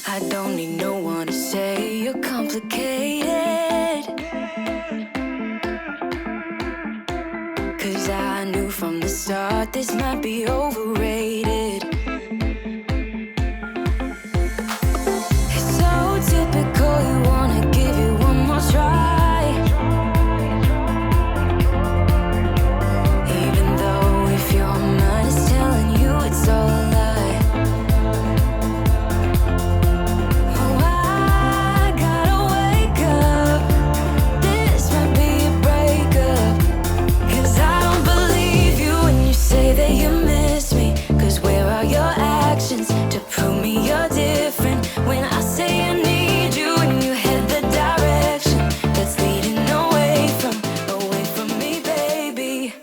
I don't need no one to say you're complicated. 'Cause I knew from the start this might be overrated. It's so typical, you wanna give it one more try. Even though if your mind is telling you it's all a lie. Oh, I gotta wake up. This might be a breakup. 'Cause I don't believe you when you say that you miss me. 'Cause where are your actions to prove me you're different? When I say I need you and you head the direction that's leading away from me, baby.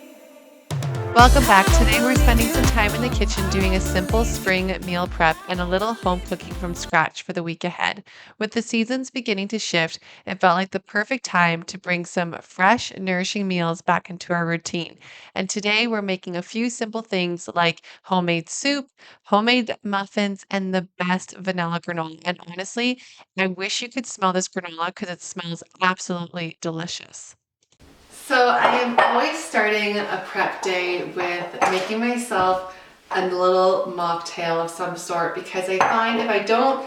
Welcome back. Today we're spending some time in the kitchen doing a simple spring meal prep and a little home cooking from scratch for the week ahead. With the seasons beginning to shift, it felt like the perfect time to bring some fresh, nourishing meals back into our routine. And today we're making a few simple things like homemade soup, homemade muffins, and the best vanilla granola. And honestly, I wish you could smell this granola because it smells absolutely delicious. So I am always starting a prep day with making myself a little mocktail of some sort because I find if I don't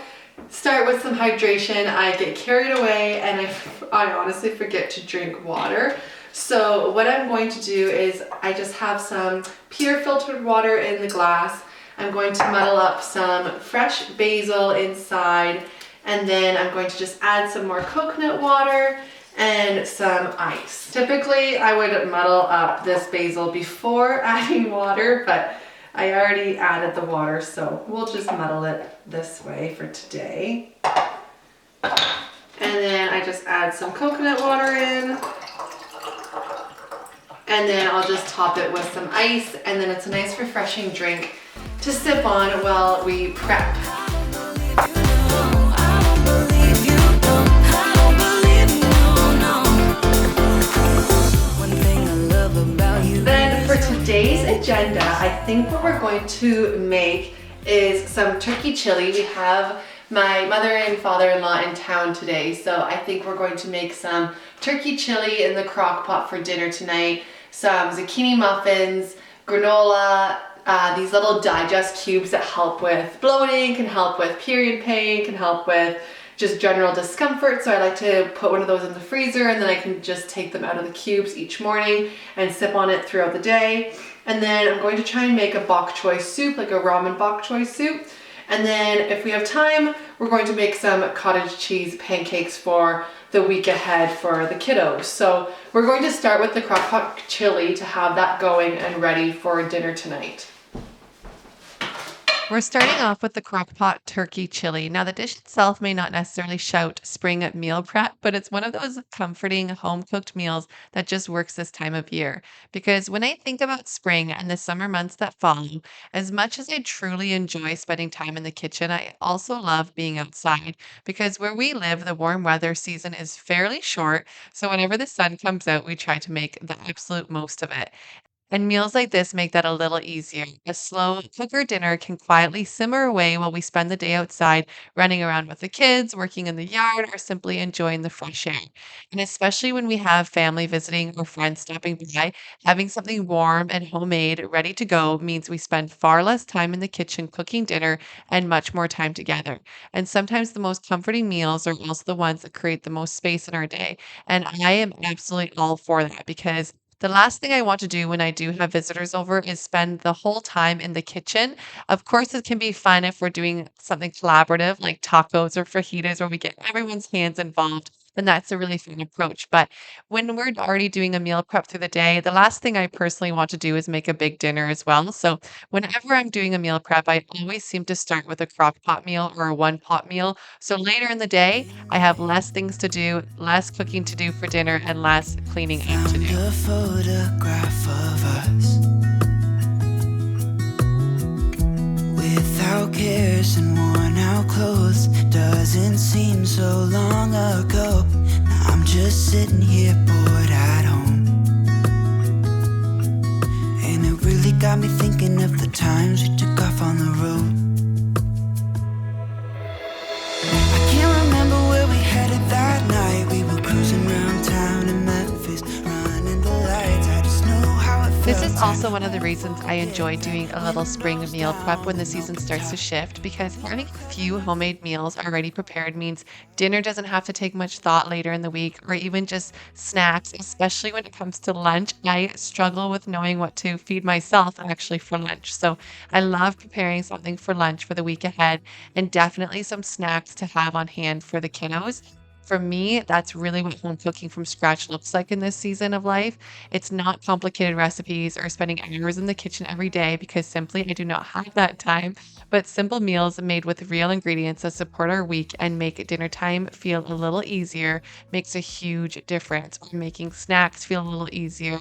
start with some hydration, I get carried away and I honestly forget to drink water. So what I'm going to do is I just have some pure filtered water in the glass. I'm going to muddle up some fresh basil inside, and then I'm going to just add some more coconut water and some ice. Typically, I would muddle up this basil before adding water, but I already added the water, so we'll just muddle it this way for today. And then I just add some coconut water in, and then I'll just top it with some ice, and then it's a nice refreshing drink to sip on while we prep. Today's agenda, I think what we're going to make is some turkey chili. We have my mother and father-in-law in town today, so I think we're going to make some turkey chili in the crock pot for dinner tonight, some zucchini muffins, granola, these little digest cubes that help with bloating, can help with period pain, can help with just general discomfort. So I like to put one of those in the freezer, and then I can just take them out of the cubes each morning and sip on it throughout the day. And then I'm going to try and make a bok choy soup, like a ramen bok choy soup. And then if we have time, we're going to make some cottage cheese pancakes for the week ahead for the kiddos. So we're going to start with the crock pot chili to have that going and ready for dinner tonight. We're starting off with the crock pot turkey chili. Now, the dish itself may not necessarily shout spring meal prep, but it's one of those comforting home cooked meals that just works this time of year. Because when I think about spring and the summer months that follow, as much as I truly enjoy spending time in the kitchen, I also love being outside because where we live, the warm weather season is fairly short. So whenever the sun comes out, we try to make the absolute most of it. And meals like this make that a little easier. A slow cooker dinner can quietly simmer away while we spend the day outside, running around with the kids, working in the yard, or simply enjoying the fresh air. And especially when we have family visiting or friends stopping by, having something warm and homemade ready to go means we spend far less time in the kitchen cooking dinner and much more time together. And sometimes the most comforting meals are also the ones that create the most space in our day. And I am absolutely all for that because the last thing I want to do when I do have visitors over is spend the whole time in the kitchen. Of course, it can be fun if we're doing something collaborative like tacos or fajitas where we get everyone's hands involved. Then that's a really fun approach. But when we're already doing a meal prep through the day, the last thing I personally want to do is make a big dinner as well. So whenever I'm doing a meal prep, I always seem to start with a crock pot meal or a one pot meal. So later in the day, I have less things to do, less cooking to do for dinner, and less cleaning up to Found do. a photograph of us without cares and worn out clothes. Doesn't seem so long ago. Now I'm just sitting here bored at home, and it really got me thinking of the times we took off on the road. also one of the reasons I enjoy doing a little spring meal prep when the season starts to shift because having a few homemade meals already prepared means dinner doesn't have to take much thought later in the week or even just snacks, especially when it comes to lunch. I struggle with knowing what to feed myself actually for lunch. So I love preparing something for lunch for the week ahead and definitely some snacks to have on hand for the kiddos. For me, that's really what home cooking from scratch looks like in this season of life. It's not complicated recipes or spending hours in the kitchen every day because simply I do not have that time, but simple meals made with real ingredients that support our week and make dinner time feel a little easier makes a huge difference. Or making snacks feel a little easier,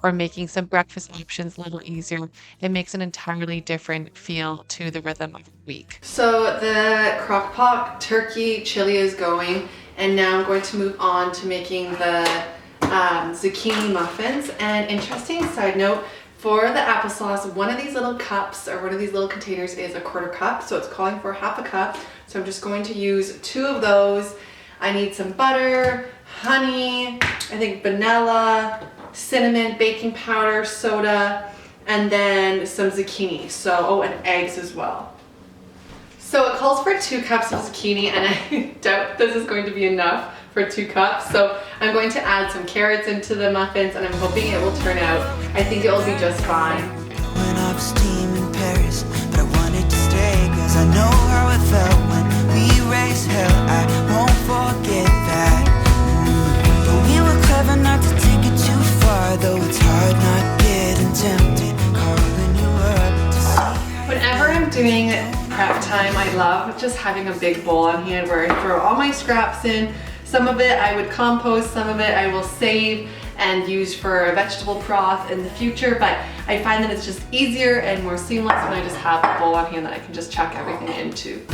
or making some breakfast options a little easier. It makes an entirely different feel to the rhythm of the week. So the crock pot turkey chili is going, and now I'm going to move on to making the zucchini muffins. And interesting side note, for the applesauce, one of these little cups or one of these little containers is a quarter cup, so it's calling for half a cup. So I'm just going to use 2 of those. I need some butter, honey, I think vanilla, cinnamon, baking powder, soda, and then some zucchini. So, oh, and eggs as well. So it calls for 2 cups of zucchini, and I doubt this is going to be enough for 2 cups. So I'm going to add some carrots into the muffins, and I'm hoping it will turn out. I think it will be just fine. When I was team in Paris, but I wanted to stay, cause I know how it felt when we raised hell. I won't forget that. But we were clever not to take it too far, though it's hard not getting tempted, calling you up to see. Whenever I'm doing prep time, I love just having a big bowl on hand where I throw all my scraps in. Some of it I would compost, some of it I will save and use for vegetable broth in the future, but I find that it's just easier and more seamless when I just have a bowl on hand that I can just chuck everything into.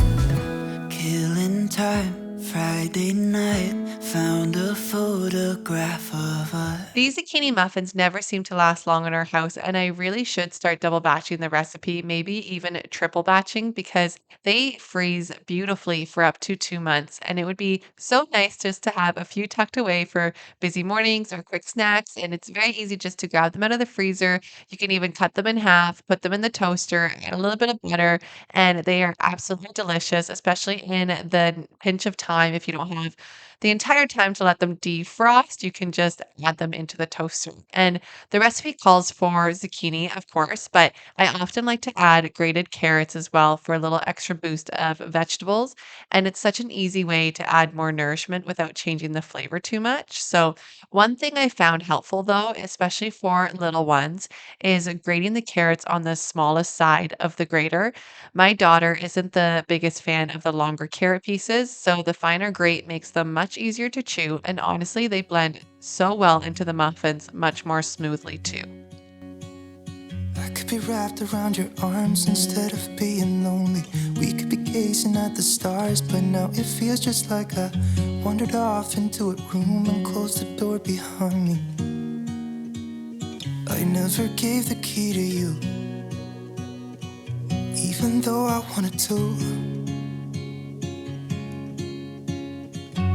Killing time, Friday night, found a photograph of us. These zucchini muffins never seem to last long in our house, and I really should start double batching the recipe, maybe even triple batching, because they freeze beautifully for up to 2 months. And it would be so nice just to have a few tucked away for busy mornings or quick snacks. And it's very easy just to grab them out of the freezer. You can even cut them in half, put them in the toaster, add a little bit of butter, and they are absolutely delicious, especially in the pinch of time if you don't have the entire time to let them defrost, you can just add them into the toaster. And the recipe calls for zucchini, of course, but I often like to add grated carrots as well for a little extra boost of vegetables. And it's such an easy way to add more nourishment without changing the flavor too much. So, one thing I found helpful though, especially for little ones, is grating the carrots on the smallest side of the grater. My daughter isn't the biggest fan of the longer carrot pieces, so the finer grate makes them much easier to chew, and honestly, they blend so well into the muffins much more smoothly too. I could be wrapped around your arms instead of being lonely. We could be gazing at the stars, but now it feels just like I wandered off into a room and closed the door behind me. I never gave the key to you, even though I wanted to.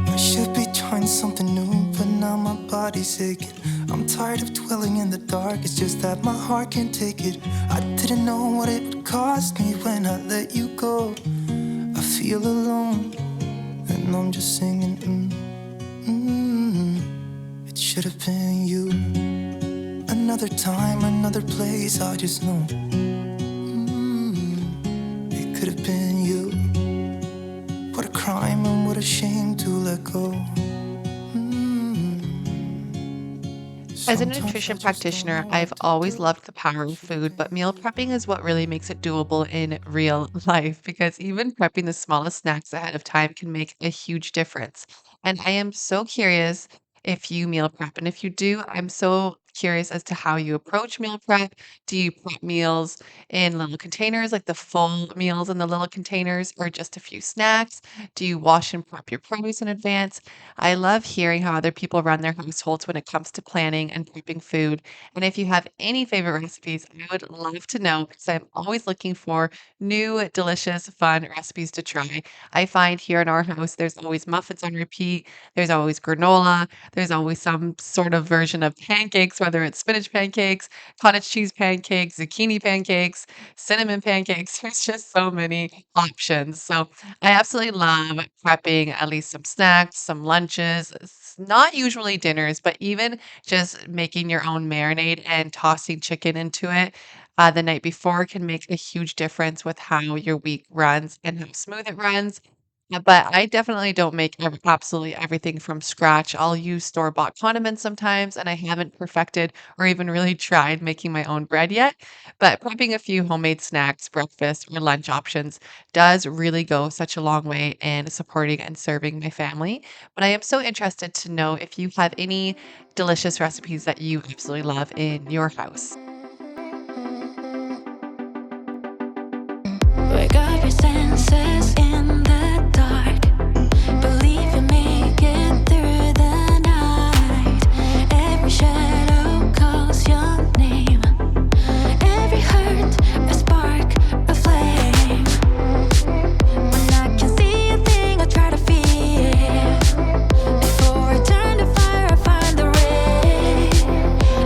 I should be trying something new, but now my body's aching. I'm tired of dwelling in the dark, it's just that my heart can't take it. I didn't know what it would cost me when I let you go. I feel alone, and I'm just singing, It should have been you. Another time, another place, I just know. It could have been you. What a crime and what a shame to let go. As a nutrition practitioner, I've always loved the power of food, but meal prepping is what really makes it doable in real life because even prepping the smallest snacks ahead of time can make a huge difference. And I am so curious if you meal prep. And if you do, I'm so curious as to how you approach meal prep. Do you prep meals in little containers, like the full meals in the little containers, or just a few snacks? Do you wash and prep your produce in advance? I love hearing how other people run their households when it comes to planning and prepping food. And if you have any favorite recipes, I would love to know because I'm always looking for new, delicious, fun recipes to try. I find here in our house, there's always muffins on repeat, there's always granola, there's always some sort of version of pancakes whether it's spinach pancakes, cottage cheese pancakes, zucchini pancakes, cinnamon pancakes. There's just so many options. So I absolutely love prepping at least some snacks, some lunches, not usually dinners, but even just making your own marinade and tossing chicken into it the night before can make a huge difference with how your week runs and how smooth it runs. But I definitely don't make absolutely everything from scratch. I'll use store-bought condiments sometimes, and I haven't perfected or even really tried making my own bread yet. But prepping a few homemade snacks, breakfast, or lunch options does really go such a long way in supporting and serving my family. But I am so interested to know if you have any delicious recipes that you absolutely love in your house. Wake up your senses in the dark. Believe you make it through the night. Every shadow calls your name. Every hurt, a spark, a flame. When I can see a thing, I try to fear. Before I turn to fire, I find the ray.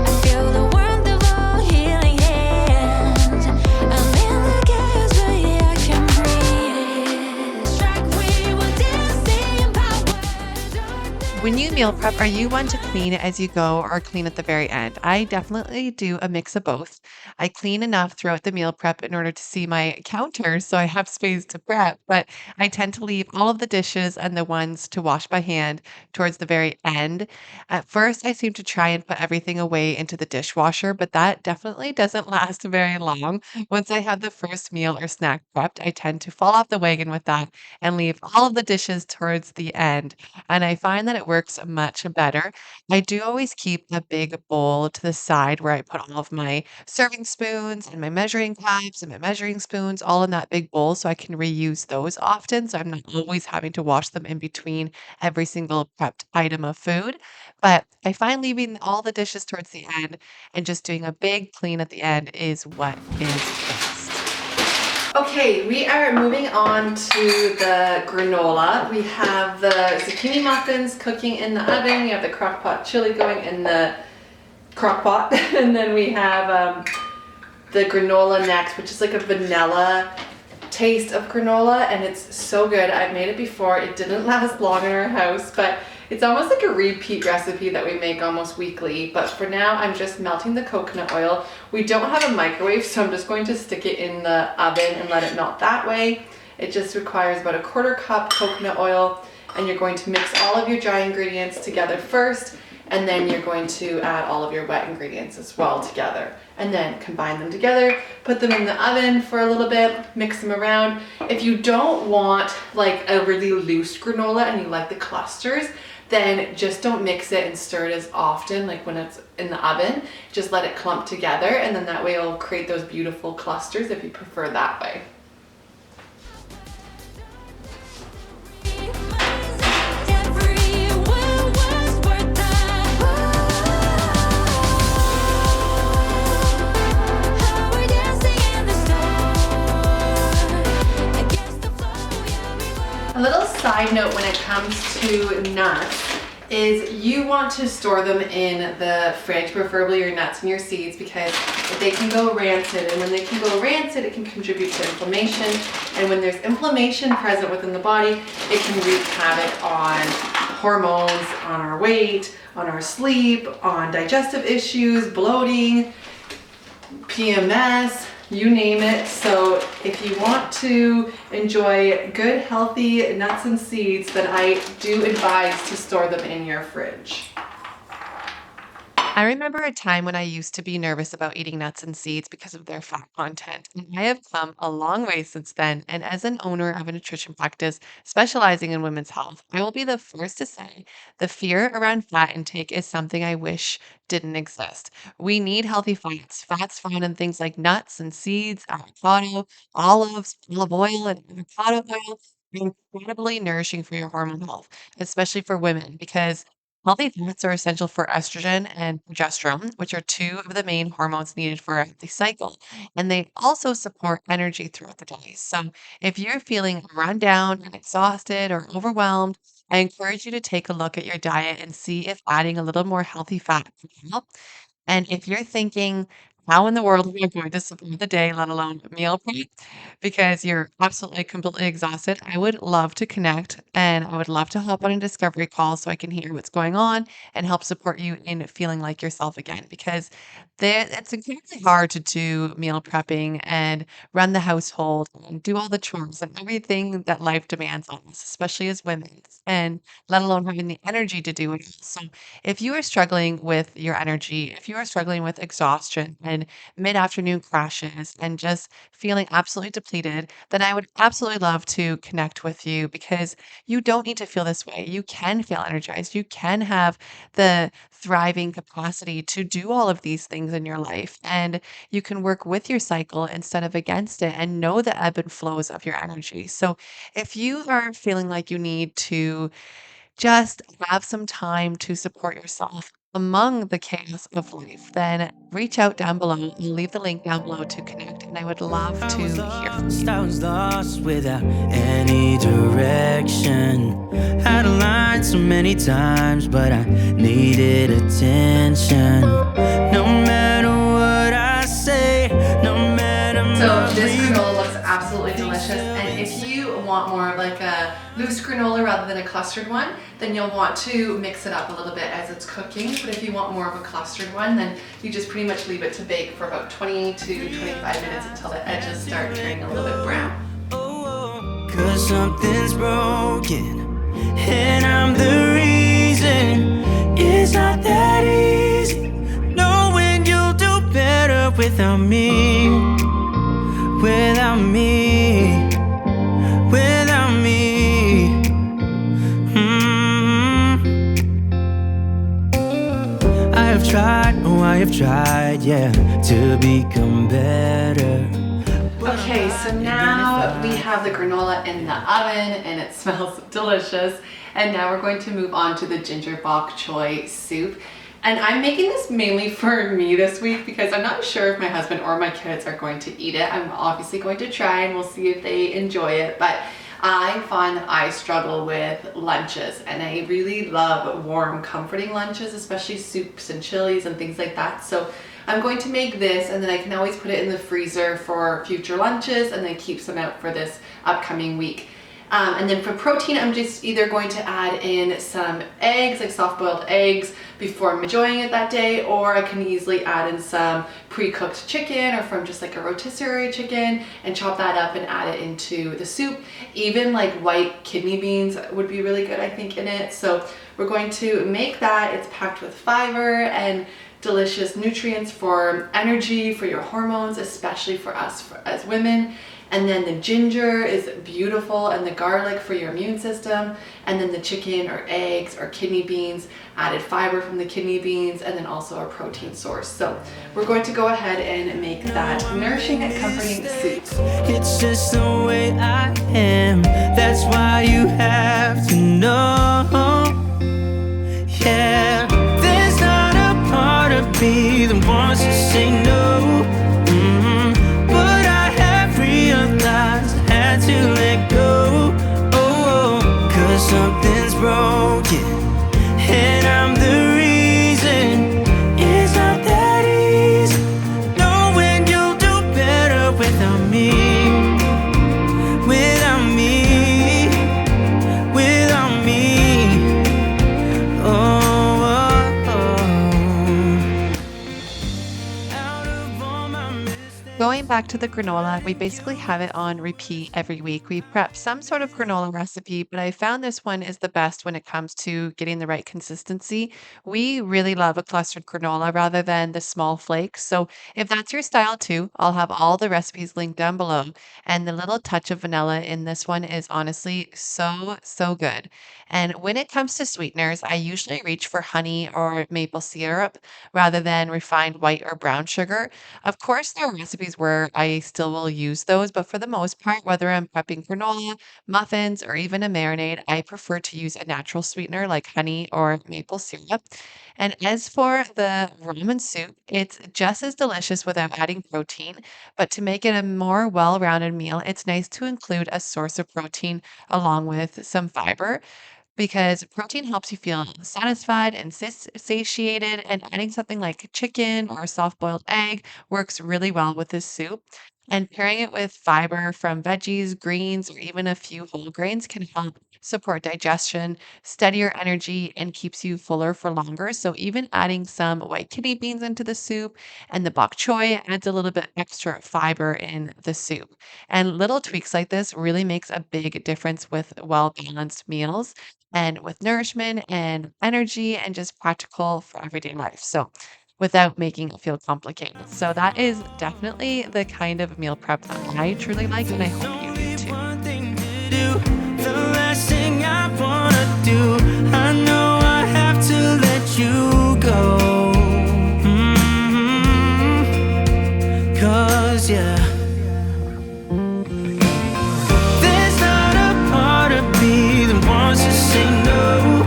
I feel the warmth of all healing hands. I'm in the chaos, but yeah, I can breathe. Strike, we will dance in power. When you meal prep, are you one to clean as you go or clean at the very end? I definitely do a mix of both. I clean enough throughout the meal prep in order to see my counter so I have space to prep, but I tend to leave all of the dishes and the ones to wash by hand towards the very end. At first, I seem to try and put everything away into the dishwasher, but that definitely doesn't last very long. Once I have the first meal or snack prepped, I tend to fall off the wagon with that and leave all of the dishes towards the end. And I find that it works much better. I do always keep a big bowl to the side where I put all of my serving spoons and my measuring cups and my measuring spoons all in that big bowl so I can reuse those often. So I'm not always having to wash them in between every single prepped item of food. But I find leaving all the dishes towards the end and just doing a big clean at the end is what is best. Okay, we are moving on to the granola. We have the zucchini muffins cooking in the oven. We have the crock pot chili going in the crock pot. And then we have the granola next, which is like a vanilla taste of granola, and it's so good. I've made it before. It didn't last long in our house, but it's almost like a repeat recipe that we make almost weekly. But for now, I'm just melting the coconut oil. We don't have a microwave, so I'm just going to stick it in the oven and let it melt that way. It just requires about a quarter cup coconut oil, and you're going to mix all of your dry ingredients together first, and then you're going to add all of your wet ingredients as well together, and then combine them together, put them in the oven for a little bit, mix them around. If you don't want like a really loose granola and you like the clusters, then just don't mix it and stir it as often, like when it's in the oven. Just let it clump together, and then that way it'll create those beautiful clusters if you prefer that way. Every word was worth the how we're dancing in the storm against the flow. Yeah, we were. A little side note when it comes to nuts is you want to store them in the fridge, preferably your nuts and your seeds, because they can go rancid, and when they can go rancid, it can contribute to inflammation, and when there's inflammation present within the body, it can wreak havoc on hormones, on our weight, on our sleep, on digestive issues, bloating, PMS, you name it. So if you want to enjoy good, healthy nuts and seeds, then I do advise to store them in your fridge. I remember a time when I used to be nervous about eating nuts and seeds because of their fat content, and I have come a long way since then. And as an owner of a nutrition practice specializing in women's health, I will be the first to say the fear around fat intake is something I wish didn't exist. We need healthy fats, fats found in things like nuts and seeds, avocado, olives, olive oil, and avocado oil. Are incredibly nourishing for your hormone health, especially for women, because healthy fats are essential for estrogen and progesterone, which are two of the main hormones needed for a healthy cycle. And they also support energy throughout the day. So if you're feeling run down and exhausted or overwhelmed, I encourage you to take a look at your diet and see if adding a little more healthy fat can help. And if you're thinking, how in the world am I going to support the day, let alone meal prep, because you're absolutely completely exhausted, I would love to connect and I would love to hop on a discovery call so I can hear what's going on and help support you in feeling like yourself again. Because it's incredibly hard to do meal prepping and run the household and do all the chores and everything that life demands on us, especially as women, and let alone having the energy to do it all. So if you are struggling with your energy, if you are struggling with exhaustion and mid-afternoon crashes and just feeling absolutely depleted, then I would absolutely love to connect with you because you don't need to feel this way. You can feel energized. You can have the thriving capacity to do all of these things in your life. And you can work with your cycle instead of against it and know the ebb and flows of your energy. So if you are feeling like you need to just have some time to support yourself among the chaos of life, then reach out down below. I'll leave the link down below to connect, and I would love to hear from you. I was lost without any direction. Had a line so many times, but I needed attention. No matter what I say, no matter So my this dreams. granola looks absolutely delicious, and if you want more of like a loose granola rather than a clustered one, then you'll want to mix it up a little bit as it's cooking. But if you want more of a clustered one, then you just pretty much leave it to bake for about 20 to 25 minutes until the edges start turning a little bit brown. Cause something's broken, and I'm the reason. It's not that easy, knowing you'll do better without me. Without me. Without me. I have tried, oh I have tried, yeah, to become better. Okay, so now we have the granola in the oven and it smells delicious. And now we're going to move on to the ginger bok choy soup. And I'm making this mainly for me this week because I'm not sure if my husband or my kids are going to eat it. I'm obviously going to try and we'll see if they enjoy it. But I find that I struggle with lunches and I really love warm, comforting lunches, especially soups and chilies and things like that. So I'm going to make this and then I can always put it in the freezer for future lunches and then keep some out for this upcoming week. And then for protein, I'm just either going to add in some eggs, like soft-boiled eggs, before I'm enjoying it that day, or I can easily add in some pre-cooked chicken or from just like a rotisserie chicken and chop that up and add it into the soup. Even like white kidney beans would be really good, I think, in it. So we're going to make that. It's packed with fiber and delicious nutrients for energy, for your hormones, especially for us as women. And then the ginger is beautiful and the garlic for your immune system. And then the chicken or eggs or kidney beans, added fiber from the kidney beans, and then also a protein source. So we're going to go ahead and make that nourishing and comforting soup. It's just the way I am. That's why you have to know. Yeah, there's not a part of me that wants to say no. But I have realized I had to let go. Cause something's broken, and I'm the reason. It's not that easy, knowing you'll do better without me. Without me. Without me. Out of all my mistakes. Going back to the granola, we basically have it on repeat every week. We prep some sort of granola recipe, but I found this one is the best when it comes to getting the right consistency. We really love a clustered granola rather than the small flakes. So if that's your style too, I'll have all the recipes linked down below. And the little touch of vanilla in this one is honestly so, so good. And when it comes to sweeteners, I usually reach for honey or maple syrup rather than refined white or brown sugar. Of course, there are recipes where I still will use those, but for the most part, whether I'm prepping granola, muffins, or even a marinade, I prefer to use a natural sweetener like honey or maple syrup. And as for the ramen soup, it's just as delicious without adding protein, but to make it a more well-rounded meal, it's nice to include a source of protein along with some fiber. because protein helps you feel satisfied and satiated, and adding something like chicken or a soft-boiled egg works really well with this soup. And pairing it with fiber from veggies, greens, or even a few whole grains can help support digestion, steady your energy, and keeps you fuller for longer. So even adding some white kidney beans into the soup and the bok choy adds a little bit extra fiber in the soup. And little tweaks like this really makes a big difference with well-balanced meals and with nourishment and energy and just practical for everyday life. So without making it feel complicated. So that is definitely the kind of meal prep that I truly like, and I hope you do only too. one thing to do, the last thing I wanna do. I know I have to let you go. 'Cause yeah, there's not a part of me that wants to say no.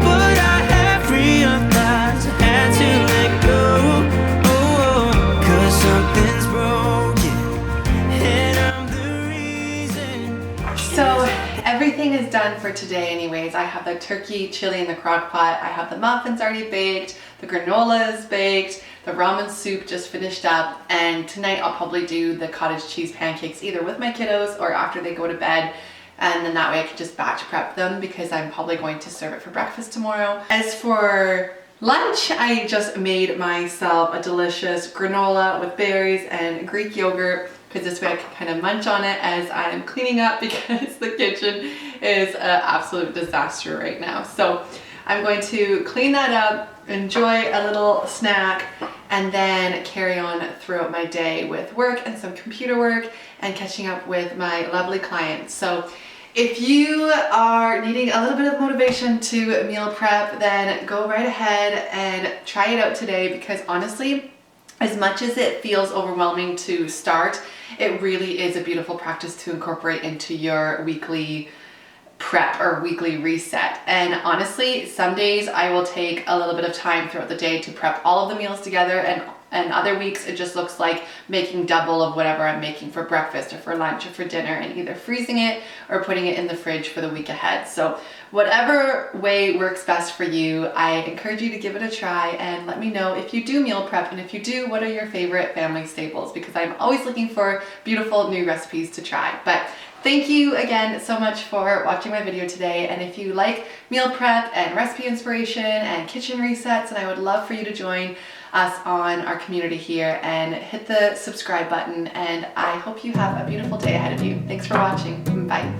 But I have realized I had to let go. 'Cause something's broken, and I'm the reason. So everything is done for today anyways. I have the turkey chili in the crock pot. I have the muffins already baked. The granola is baked. The ramen soup just finished up. And tonight I'll probably do the cottage cheese pancakes either with my kiddos or after they go to bed. And then that way I can just batch prep them because I'm probably going to serve it for breakfast tomorrow. As for lunch, I just made myself a delicious granola with berries and Greek yogurt because this way I can kind of munch on it as I'm cleaning up because the kitchen is an absolute disaster right now. So I'm going to clean that up, enjoy a little snack, and then carry on throughout my day with work and some computer work and catching up with my lovely clients. So if you are needing a little bit of motivation to meal prep, then go right ahead and try it out today because honestly, as much as it feels overwhelming to start, it really is a beautiful practice to incorporate into your weekly prep or weekly reset. And honestly, some days I will take a little bit of time throughout the day to prep all of the meals together, and other weeks it just looks like making double of whatever I'm making for breakfast or for lunch or for dinner and either freezing it or putting it in the fridge for the week ahead. So whatever way works best for you, I encourage you to give it a try and let me know if you do meal prep, and if you do, what are your favorite family staples, because I'm always looking for beautiful new recipes to try. But thank you again so much for watching my video today, and if you like meal prep and recipe inspiration and kitchen resets, and I would love for you to join us on our community here and hit the subscribe button, and I hope you have a beautiful day ahead of you. Thanks for watching. Bye.